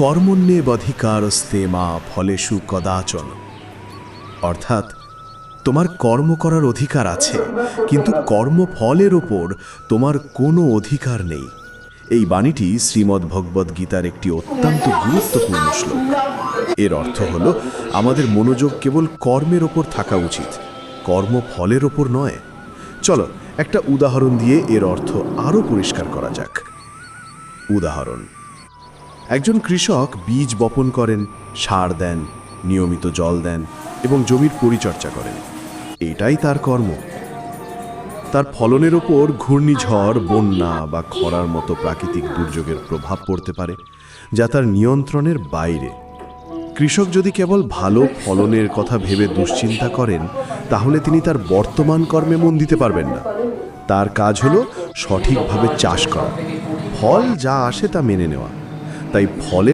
কর্মণ্যেবধিকারস্তে মা ফলেষু কদাচন। অর্থাৎ তোমার কর্ম করার অধিকার আছে, কিন্তু কর্মফলের ওপর তোমার কোনো অধিকার নেই। এই বাণীটি শ্রীমদ্ ভগবদ্ গীতার একটি অত্যন্ত গুরুত্বপূর্ণ শ্লোক। এর অর্থ হল আমাদের মনোযোগ কেবল কর্মের ওপর থাকা উচিত, কর্মফলের ওপর নয়। চলো একটা উদাহরণ দিয়ে এর অর্থ আরও পরিষ্কার করা যাক। উদাহরণ: একজন কৃষক বীজ বপন করেন, সার দেন, নিয়মিত জল দেন এবং জমির পরিচর্যা করেন। এটাই তার কর্ম। তার ফলনের ওপর ঘূর্ণিঝড়, বন্যা বা খরার মতো প্রাকৃতিক দুর্যোগের প্রভাব পড়তে পারে, যা তার নিয়ন্ত্রণের বাইরে। কৃষক যদি কেবল ভালো ফলনের কথা ভেবে দুশ্চিন্তা করেন, তাহলে তিনি তার বর্তমান কর্মে মন দিতে পারবেন না। তার কাজ হলো সঠিকভাবে চাষ করা, ফল যা আসে তা মেনে নেওয়া। তাই ফলে